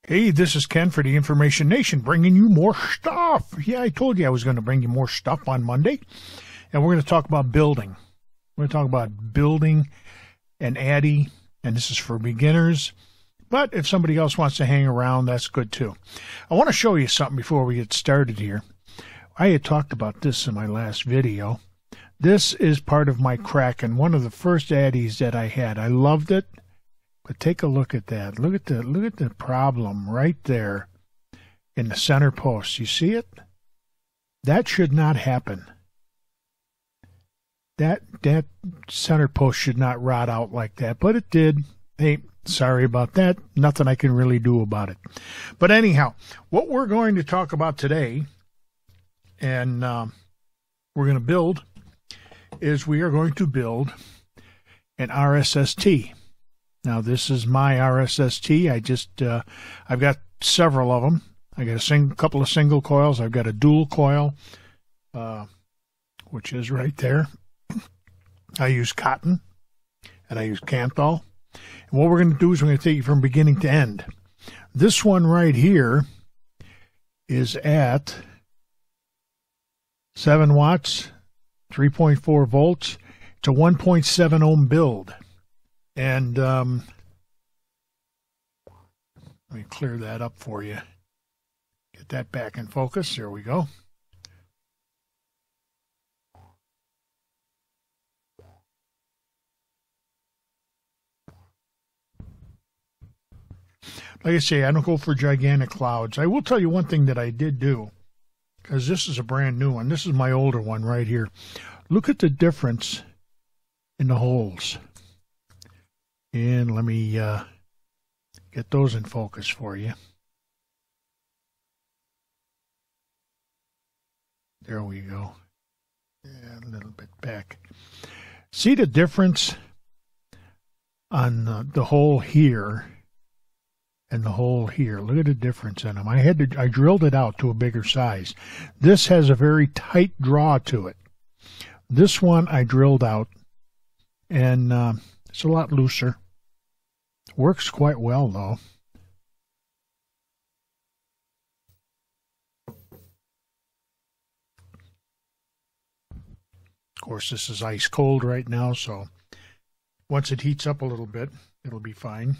Hey, this is Ken for the Information Nation, bringing you more stuff. Yeah, I told you I was going to bring you more stuff on Monday, and we're going to talk about building. We're going to talk about building an Addy, and this is for beginners. But if somebody else wants to hang around, that's good too. I want to show you something before we get started here. I had talked about this in my last video. This is part of my Kraken, one of the first Addies that I had. I loved it. But take a look at that. Look at the problem right there in the center post. You see it? That should not happen. That center post should not rot out like that, but it did. Hey, sorry about that. Nothing I can really do about it. But anyhow, what we're going to talk about today, and we're going to build, is we are going to build an RSST. Now, this is my RSST. I've got several of them. I got a couple of single coils. I've got a dual coil, which is right there. I use cotton, and I use Kanthal. And what we're going to do is we're going to take it from beginning to end. This one right here is at 7 watts, 3.4 volts. It's a 1.7 ohm build. And let me clear that up for you. Get that back in focus. There we go. Like I say, I don't go for gigantic clouds. I will tell you one thing that I did do, because this is a brand new one. This is my older one right here. Look at the difference in the holes. And let me get those in focus for you. There we go. Yeah, a little bit back. See the difference on the hole here and the hole here? Look at the difference in them. I drilled it out to a bigger size. This has a very tight draw to it. This one I drilled out, and it's a lot looser. Works quite well, though. Of course, this is ice cold right now, so once it heats up a little bit, it'll be fine.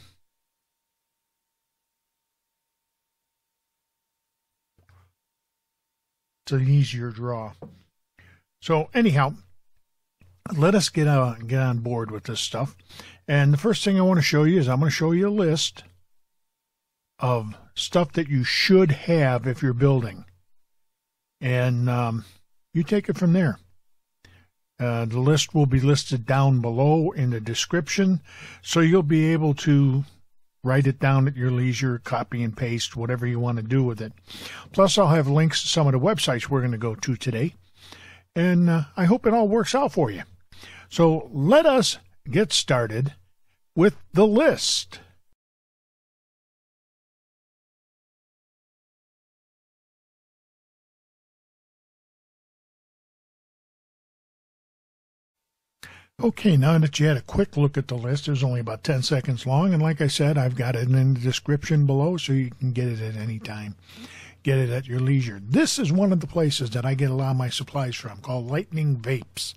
It's an easier draw. So anyhow, let us get on board with this stuff. And the first thing I want to show you is I'm going to show you a list of stuff that you should have if you're building. And you take it from there. The list will be listed down below in the description, so you'll be able to write it down at your leisure, copy and paste, whatever you want to do with it. Plus, I'll have links to some of the websites we're going to go to today. And I hope it all works out for you. So let us get started with the list. Okay, now that you had a quick look at the list, it was only about 10 seconds long, and like I said, I've got it in the description below, so you can get it at any time. Get it at your leisure. This is one of the places that I get a lot of my supplies from, called Lightning Vapes.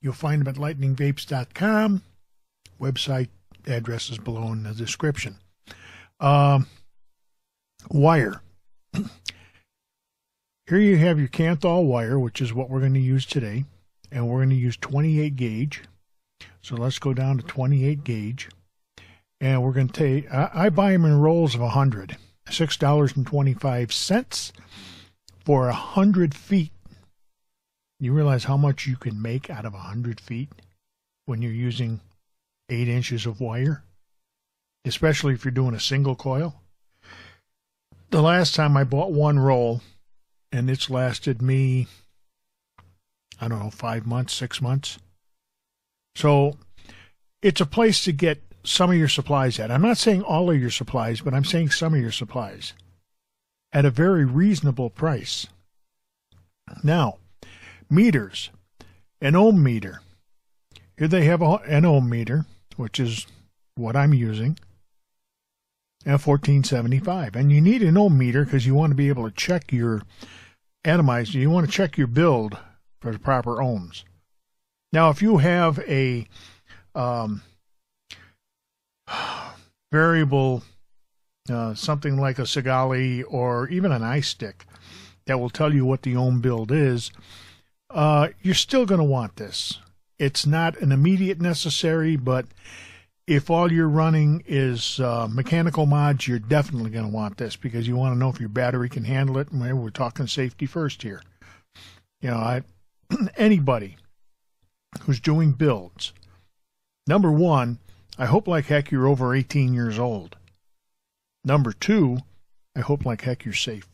You'll find them at lightningvapes.com. Website address is below in the description. Wire. Here you have your Kanthal wire, which is what we're going to use today. And we're going to use 28 gauge. So let's go down to 28 gauge. And we're going to take, I buy them in rolls of 100. $6.25 for 100 feet. You realize how much you can make out of 100 feet when you're using 8 inches of wire, especially if you're doing a single coil. The last time I bought one roll, and it's lasted me, I don't know, 5 months, 6 months. So it's a place to get some of your supplies at. I'm not saying all of your supplies, but I'm saying some of your supplies at a very reasonable price. Now, meters. An ohm meter. Here they have an ohm meter, which is what I'm using. and 1475. And you need an ohm meter because you want to be able to check your atomizer. You want to check your build for the proper ohms. Now, if you have a variable, something like a Sigali or even an iStick that will tell you what the ohm build is, you're still going to want this. It's not an immediate necessary, but if all you're running is mechanical mods, you're definitely going to want this because you want to know if your battery can handle it. And we're talking safety first here. You know, anybody who's doing builds, number one, I hope like heck you're over 18 years old. Number two, I hope like heck you're safe.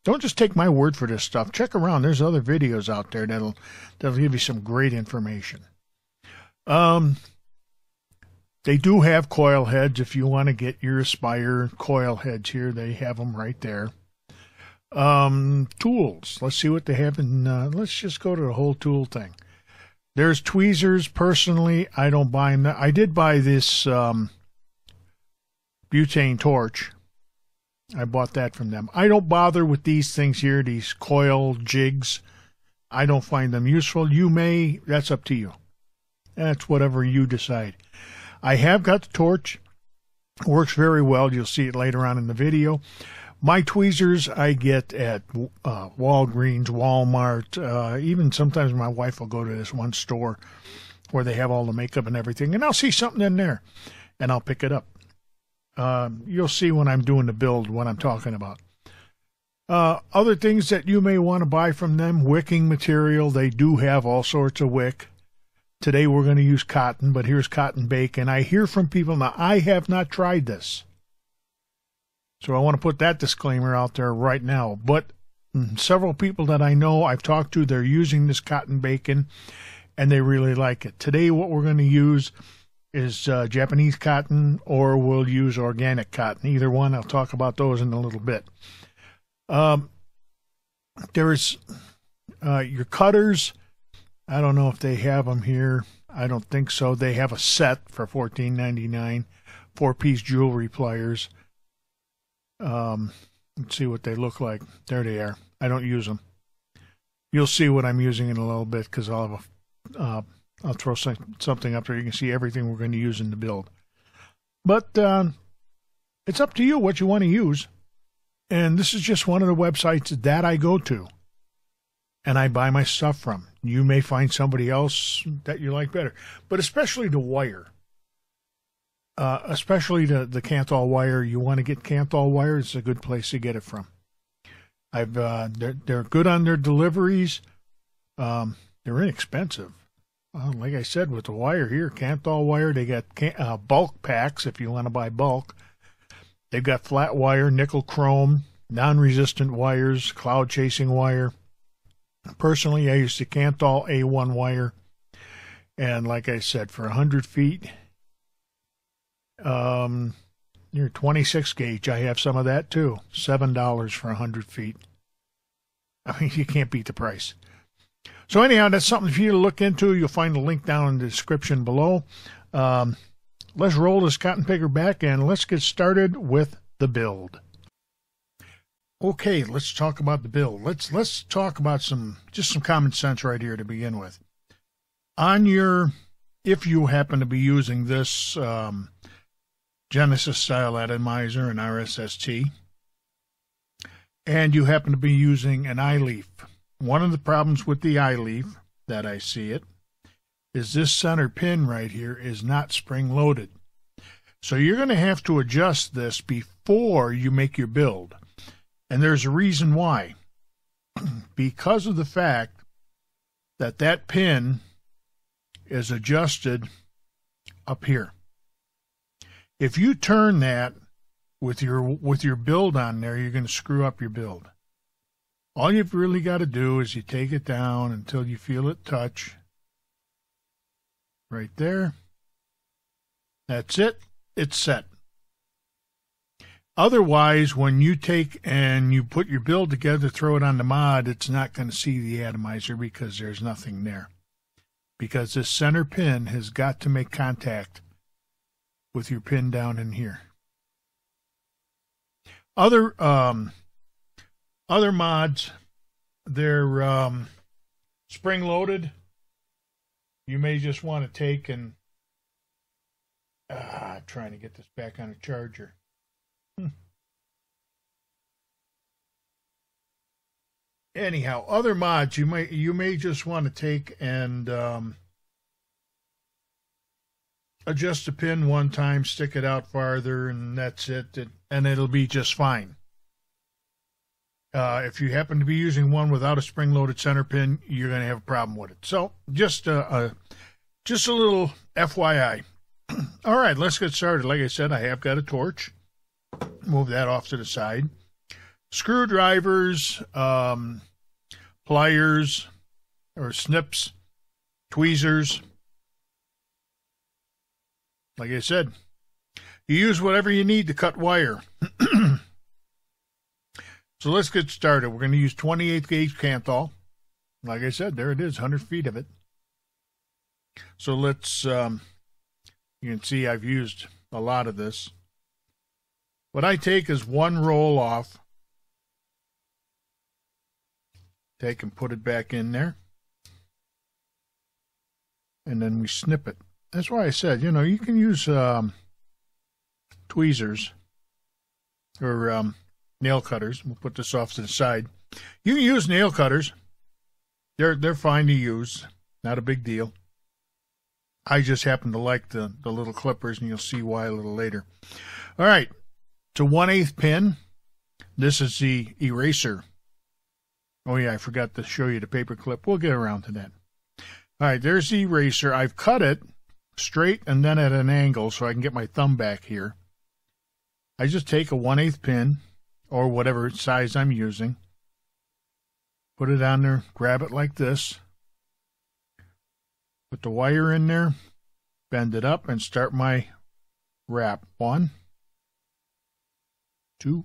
Don't just take my word for this stuff. Check around. There's other videos out there that'll give you some great information. They do have coil heads if you want to get your Aspire coil heads here. They have them right there. Tools. Let's see what they have in. Let's just go to the whole tool thing. There's tweezers. Personally, I don't buy them. I did buy this butane torch. I bought that from them. I don't bother with these things here, these coil jigs. I don't find them useful. You may. That's up to you. That's whatever you decide. I have got the torch. Works very well. You'll see it later on in the video. My tweezers I get at Walgreens, Walmart. Even sometimes my wife will go to this one store where they have all the makeup and everything, and I'll see something in there, and I'll pick it up. You'll see when I'm doing the build what I'm talking about. Other things that you may want to buy from them, wicking material. They do have all sorts of wick. Today we're going to use cotton, but here's cotton bacon. I hear from people, now I have not tried this. So I want to put that disclaimer out there right now. But several people that I know, I've talked to, they're using this cotton bacon, and they really like it. Today what we're going to use is Japanese cotton, or we'll use organic cotton. Either one, I'll talk about those in a little bit. There's your cutters. I don't know if they have them here. I don't think so. They have a set for $14.99, 4-piece jewelry pliers. Let's see what they look like. There they are. I don't use them. You'll see what I'm using in a little bit because I'll have I'll throw something up there. You can see everything we're going to use in the build. But it's up to you what you want to use. And this is just one of the websites that I go to and I buy my stuff from. You may find somebody else that you like better. But especially the wire. Especially the Kanthal Wire. You want to get Kanthal Wire, it's a good place to get it from. They're good on their deliveries. They're inexpensive. Like I said, with the wire here, Kanthal Wire, they got bulk packs if you want to buy bulk. They've got flat wire, nickel chrome, non-resistant wires, cloud chasing wire. Personally, I use the Kanthal A1 wire. And like I said, for 100 feet, near 26 gauge, I have some of that too. $7 for 100 feet. I mean, you can't beat the price. So anyhow, that's something for you to look into. You'll find the link down in the description below. Let's roll this cotton picker back and let's get started with the build. Okay, let's talk about the build. Let's talk about some common sense right here to begin with. If you happen to be using this Genesis style atomizer and RSST, and you happen to be using an iLeaf. One of the problems with the iLeaf, that I see it, is this center pin right here is not spring-loaded. So you're going to have to adjust this before you make your build. And there's a reason why. Because of the fact that that pin is adjusted up here. If you turn that with your build on there, you're going to screw up your build. All you've really got to do is you take it down until you feel it touch. Right there. That's it. It's set. Otherwise, when you take and you put your build together, throw it on the mod, it's not going to see the atomizer because there's nothing there. Because this center pin has got to make contact with your pin down in here. Other mods, they're spring loaded. You may just want to take and trying to get this back on a charger. Anyhow, other mods you may just want to take and adjust the pin one time, stick it out farther, and that's it, and it'll be just fine. If you happen to be using one without a spring-loaded center pin, you're going to have a problem with it. So just a little FYI. All right, let's get started. Like I said, I have got a torch. Move that off to the side. Screwdrivers, pliers or snips, tweezers. Like I said, you use whatever you need to cut wire. So let's get started. We're going to use 28 gauge Kanthal. Like I said, there it is, 100 feet of it. So let's, you can see I've used a lot of this. What I take is one roll off. Take and put it back in there. And then we snip it. That's why I said, you know, you can use tweezers or nail cutters. We'll put this off to the side. You can use nail cutters. They're fine to use. Not a big deal. I just happen to like the little clippers, and you'll see why a little later. All right. It's a 1/8 pin. This is the eraser. Oh, yeah, I forgot to show you the paper clip. We'll get around to that. All right, there's the eraser. I've cut it straight and then at an angle so I can get my thumb back here. I just take a 1/8 pin, or whatever size I'm using, put it on there, grab it like this, put the wire in there, bend it up, and start my wrap. 1, 2,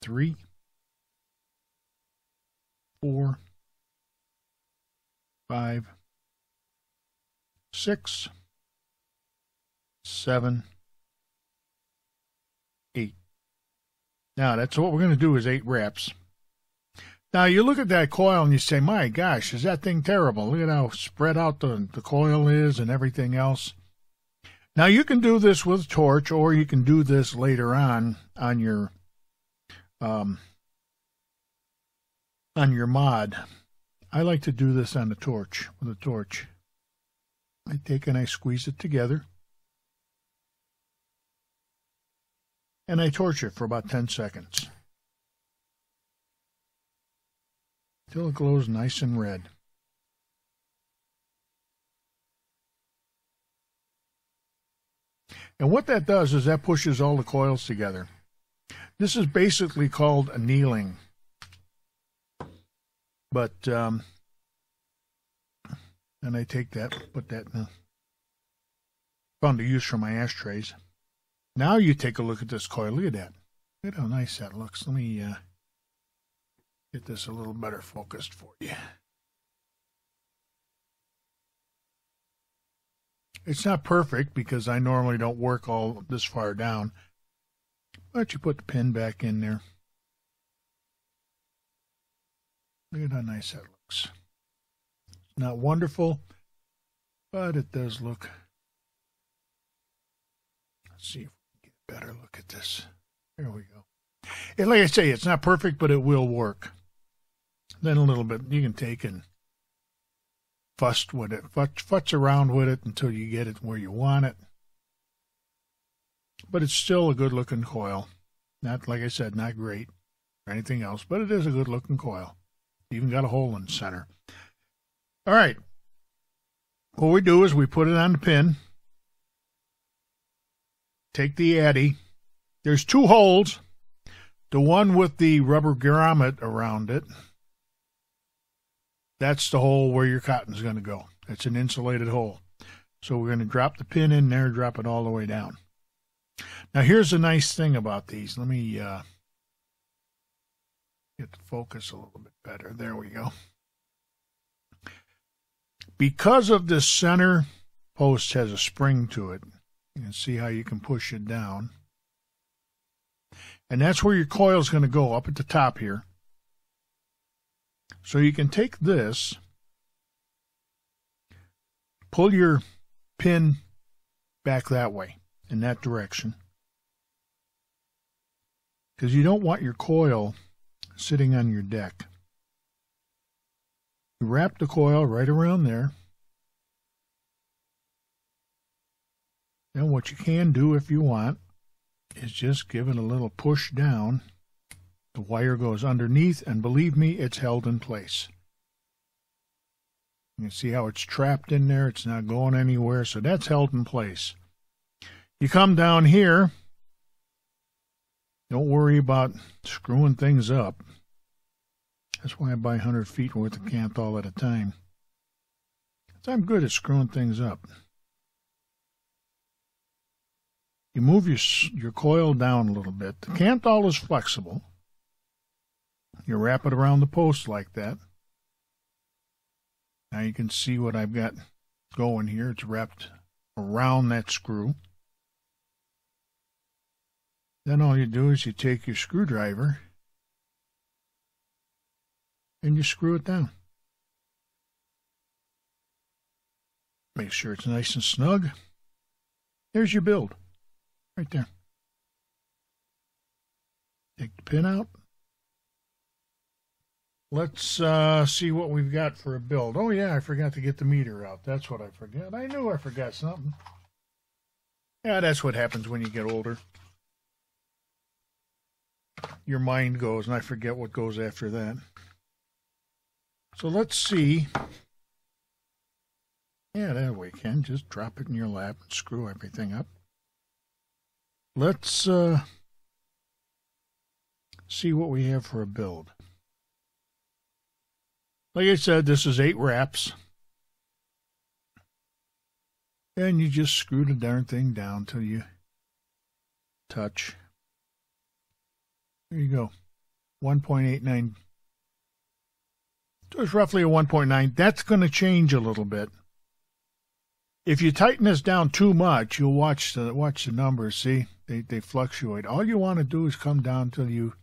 3, 4, 5, 6, 7, 8. Now, that's what we're going to do is 8 wraps. Now, you look at that coil and you say, my gosh, is that thing terrible? Look at how spread out the coil is and everything else. Now, you can do this with a torch, or you can do this later on your mod. I like to do this on the torch, with a torch. I take and I squeeze it together. And I torch it for about 10 seconds. Till it glows nice and red. And what that does is that pushes all the coils together. This is basically called annealing. But, and I take that, put that in, found a use for my ashtrays. Now you take a look at this coil. Look at that. Look at how nice that looks. Let me get this a little better focused for you. It's not perfect because I normally don't work all this far down. But you put the pin back in there. Look at how nice that looks. It's not wonderful, but it does look. Let's see if we can get a better look at this. There we go. And like I say, it's not perfect, but it will work. Then a little bit, you can take and fuss with it, futz around with it until you get it where you want it. But it's still a good looking coil. Not, like I said, not great or anything else, but it is a good looking coil. Even got a hole in the center. All right. What we do is we put it on the pin. Take the addy. There's 2 holes. The one with the rubber grommet around it. That's the hole where your cotton's going to go. It's an insulated hole. So we're going to drop the pin in there, drop it all the way down. Now here's the nice thing about these. Let me get the focus a little bit better. There we go. Because of this center post has a spring to it, you can see how you can push it down. And that's where your coil is going to go, up at the top here. So you can take this, pull your pin back that way, in that direction. Because you don't want your coil sitting on your deck. You wrap the coil right around there. Then what you can do if you want is just give it a little push down. The wire goes underneath, and believe me, it's held in place. You can see how it's trapped in there. It's not going anywhere, so that's held in place. You come down here. Don't worry about screwing things up. That's why I buy 100 feet worth of Kanthal at a time. I'm good at screwing things up. You move your coil down a little bit. The Kanthal is flexible. You wrap it around the post like that. Now you can see what I've got going here. It's wrapped around that screw. Then all you do is you take your screwdriver and you screw it down. Make sure it's nice and snug. There's your build. Right there. Take the pin out. Let's see what we've got for a build. Oh yeah, I forgot to get the meter out. That's what I forgot. I knew I forgot something. Yeah, that's what happens when you get older. Your mind goes, and I forget what goes after that. So let's see. Yeah, that way, Ken. Just drop it in your lap and screw everything up. Let's see what we have for a build. Like I said, this is 8 wraps. And you just screw the darn thing down till you touch. There you go. 1.89. So it's roughly a 1.9. That's going to change a little bit. If you tighten this down too much, you'll watch the numbers. See, they fluctuate. All you want to do is come down until you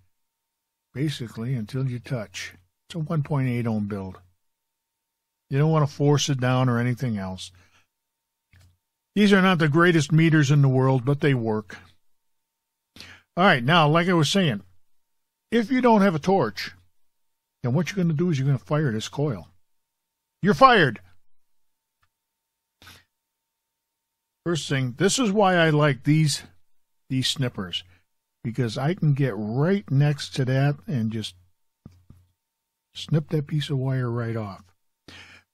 touch. It's a 1.8 ohm build. You don't want to force it down or anything else. These are not the greatest meters in the world, but they work. All right, now, like I was saying, if you don't have a torch, then what you're going to do is you're going to fire this coil. You're fired. First thing, this is why I like these snippers, because I can get right next to that and just snip that piece of wire right off.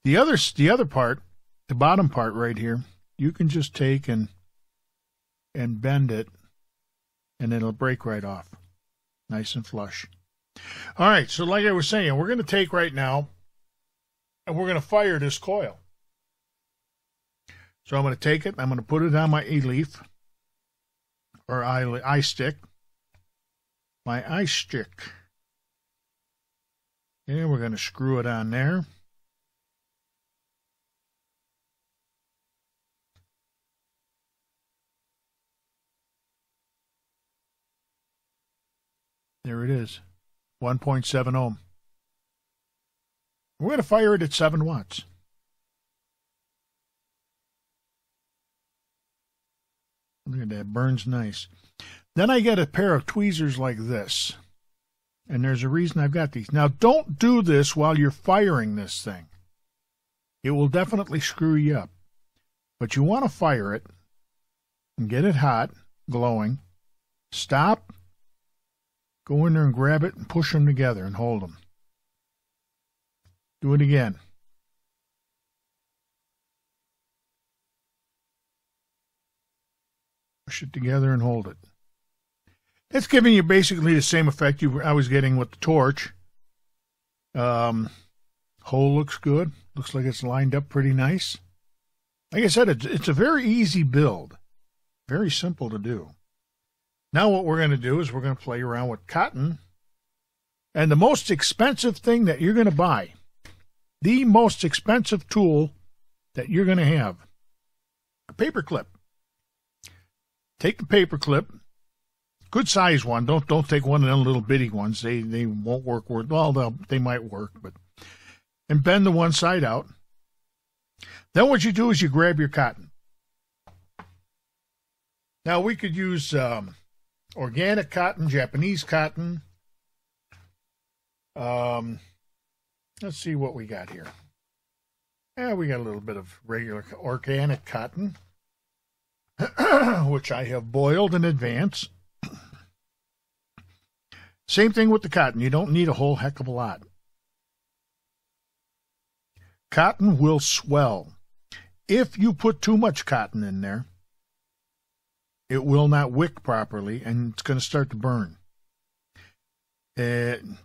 The other part, the bottom part right here, you can just take and bend it, and it'll break right off. Nice and flush. All right, so like I was saying, we're going to take right now, and we're going to fire this coil. So I'm going to take it, I'm going to put it on my E-leaf, or eye stick. My eye stick. And we're going to screw it on there. There it is. 1.7 ohm. We're going to fire it at 7 watts. Look at that, burns nice. Then I get a pair of tweezers like this. And there's a reason I've got these. Now, don't do this while you're firing this thing. It will definitely screw you up. But you want to fire it and get it hot, glowing. Stop. Go in there and grab it and push them together and hold them. Do it again. Push it together and hold it. It's giving you basically the same effect I was getting with the torch. Hole looks good. Looks like it's lined up pretty nice. Like I said, it's a very easy build. Very simple to do. Now what we're going to do is we're going to play around with cotton. And the most expensive thing that you're going to buy, the most expensive tool that you're going to have, a paper clip. Take the paper clip, Good size one. Don't take one of them little bitty ones. They won't work. Well, they might work, but and bend the one side out. Then what you do is you grab your cotton. Now we could use organic cotton, Japanese cotton. Let's see what we got here. Yeah, we got a little bit of regular organic cotton, which I have boiled in advance. Same thing with the cotton. You don't need a whole heck of a lot. Cotton will swell. If you put too much cotton in there, it will not wick properly, and it's going to start to burn. You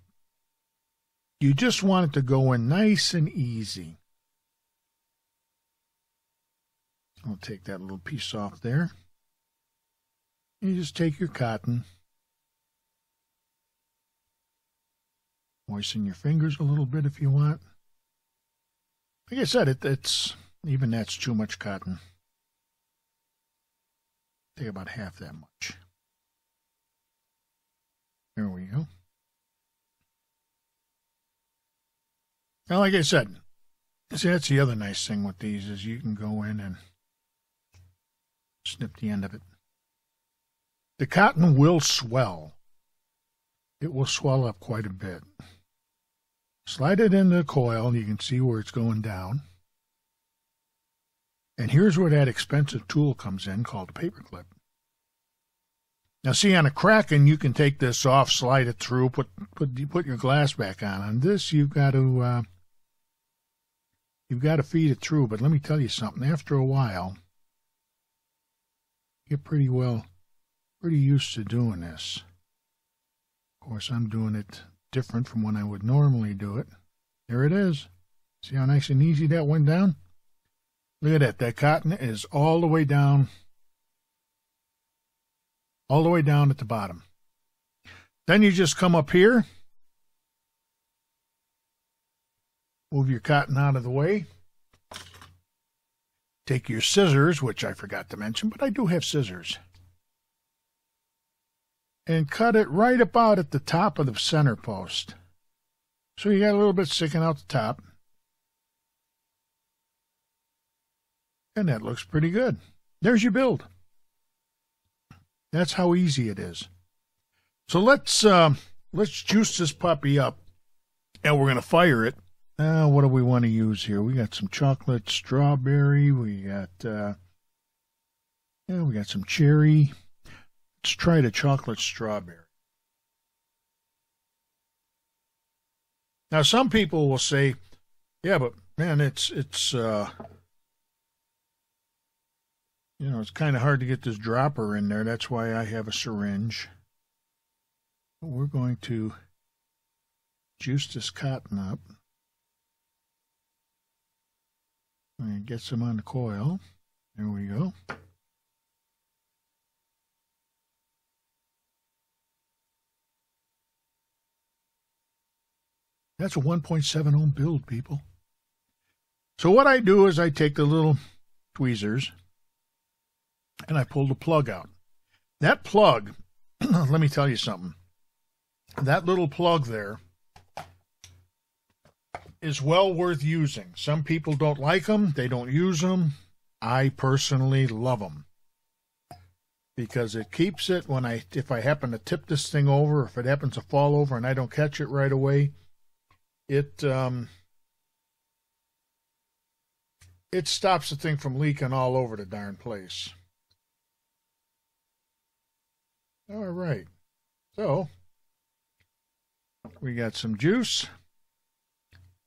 just want it to go in nice and easy. I'll take that little piece off there. You just take your cotton. Moisten your fingers a little bit if you want. Like I said, it's even that's too much cotton. Take about half that much. There we go. Now, like I said, see, that's the other nice thing with these is you can go in and snip the end of it. The cotton will swell. It will swell up quite a bit. Slide it in the coil, and you can see where it's going down. And here's where that expensive tool comes in called a paper clip. Now see, on a Kraken, you can take this off, slide it through, put your glass back on. On this, you've got to feed it through. But let me tell you something. After a while, you get pretty used to doing this. Of course, I'm doing it different from when I would normally do it. There it is. See how nice and easy that went down? Look at that. That cotton is all the way down at the bottom. Then you just come up here, move your cotton out of the way, take your scissors, which I forgot to mention, but I do have scissors, and cut it right about at the top of the center post. So you got a little bit sticking out the top. And that looks pretty good. There's your build. That's how easy it is. So let's juice this puppy up, and we're going to fire it. What do we want to use here? We got some chocolate strawberry. We got some cherry. Let's try the chocolate strawberry. Now, some people will say, yeah, but man, it's it's kind of hard to get this dropper in there. That's why I have a syringe. We're going to juice this cotton up and get some on the coil. There we go. That's a 1.7 ohm build, people. So what I do is I take the little tweezers and I pull the plug out. That plug, let me tell you something. That little plug there is well worth using. Some people don't like them. They don't use them. I personally love them because it keeps it if I happen to tip this thing over, if it happens to fall over and I don't catch it right away, it stops the thing from leaking all over the darn place. All right, so we got some juice.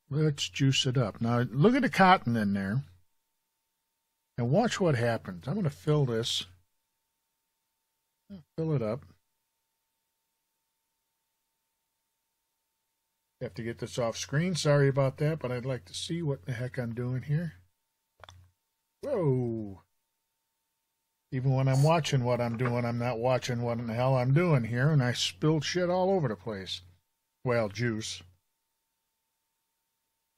Let's juice it up. Now look at the cotton in there and watch what happens. I'm going to fill this. Fill it up. Have to get this off screen. Sorry about that, but I'd like to see what the heck I'm doing here. Whoa. Even when I'm watching what I'm doing, I'm not watching what in the hell I'm doing here, and I spilled shit all over the place. Well, juice.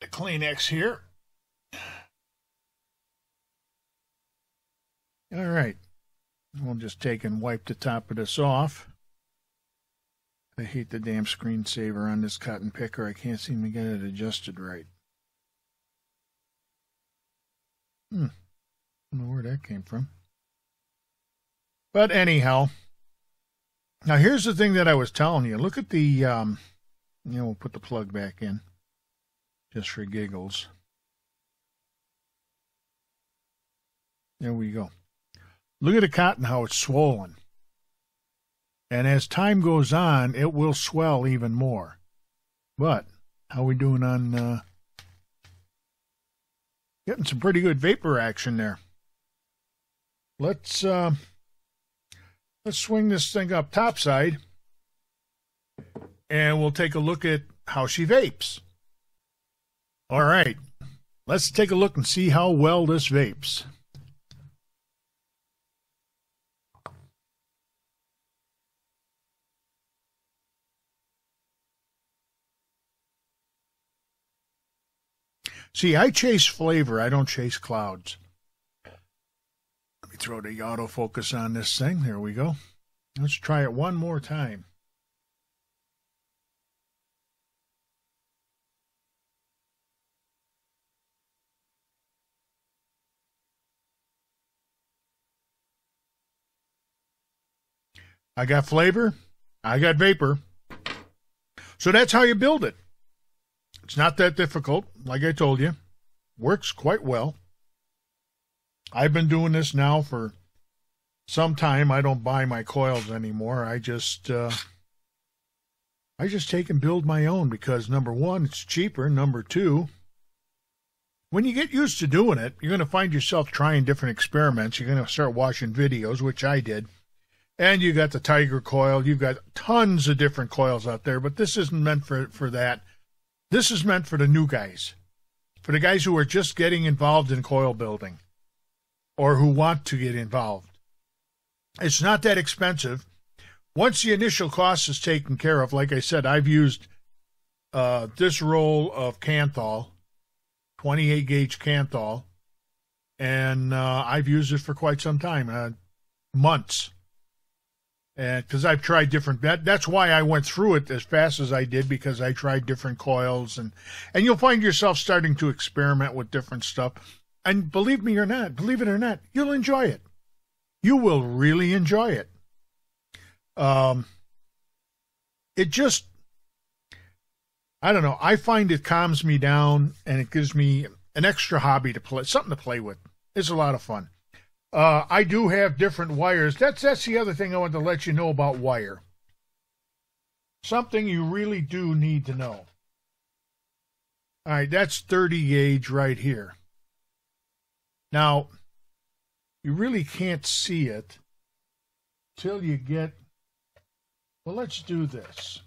The Kleenex here. All right. We'll just take and wipe the top of this off. I hate the damn screensaver on this cotton picker. I can't seem to get it adjusted right. I don't know where that came from. But anyhow, now here's the thing that I was telling you. Look at the, we'll put the plug back in just for giggles. There we go. Look at the cotton, how it's swollen. And as time goes on, it will swell even more. But how are we doing on getting some pretty good vapor action there? Let's swing this thing up topside, and we'll take a look at how she vapes. All right, let's take a look and see how well this vapes. See, I chase flavor. I don't chase clouds. Let me throw the autofocus on this thing. There we go. Let's try it one more time. I got flavor. I got vapor. So that's how you build it. It's not that difficult, like I told you. Works quite well. I've been doing this now for some time. I don't buy my coils anymore. I just take and build my own because, number one, it's cheaper. Number two, when you get used to doing it, you're going to find yourself trying different experiments. You're going to start watching videos, which I did. And you got the Tiger coil. You've got tons of different coils out there, but this isn't meant for that. This is meant for the new guys, for the guys who are just getting involved in coil building or who want to get involved. It's not that expensive. Once the initial cost is taken care of, like I said, I've used this roll of Kanthal, 28 gauge Kanthal, and I've used it for quite some time, months. And because I've tried different, that's why I went through it as fast as I did, because I tried different coils, and you'll find yourself starting to experiment with different stuff. And believe it or not, you'll enjoy it. You will really enjoy it. It just, I don't know. I find it calms me down, and it gives me an extra hobby to play, something to play with. It's a lot of fun. I do have different wires. That's the other thing I want to let you know about wire. Something you really do need to know. All right, that's 30 gauge right here. Now, you really can't see it till you get, well, let's do this.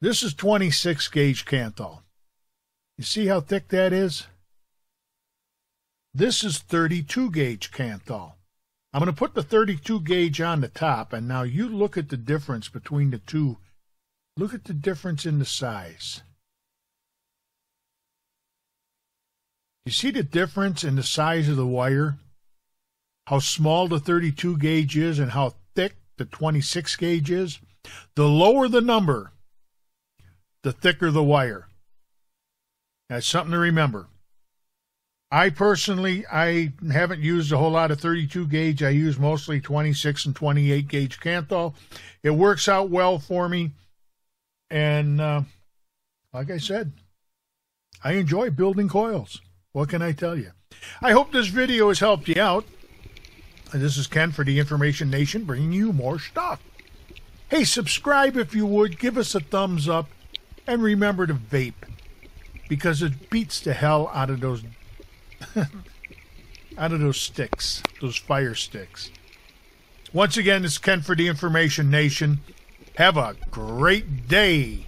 This is 26 gauge Kanthal. You see how thick that is? This is 32 gauge Kanthal. I'm going to put the 32 gauge on the top, and now you look at the difference between the two. Look at the difference in the size. You see the difference in the size of the wire? How small the 32 gauge is and how thick the 26 gauge is? The lower the number, the thicker the wire. That's something to remember. I personally haven't used a whole lot of 32 gauge. I use mostly 26 and 28 gauge Kanthal. It works out well for me. And like I said, I enjoy building coils. What can I tell you? I hope this video has helped you out. And this is Ken for the Information Nation, bringing you more stuff. Hey, subscribe if you would. Give us a thumbs up. And remember to vape, because it beats the hell out of those sticks, those fire sticks. Once again, it's Ken for the Information Nation. Have a great day.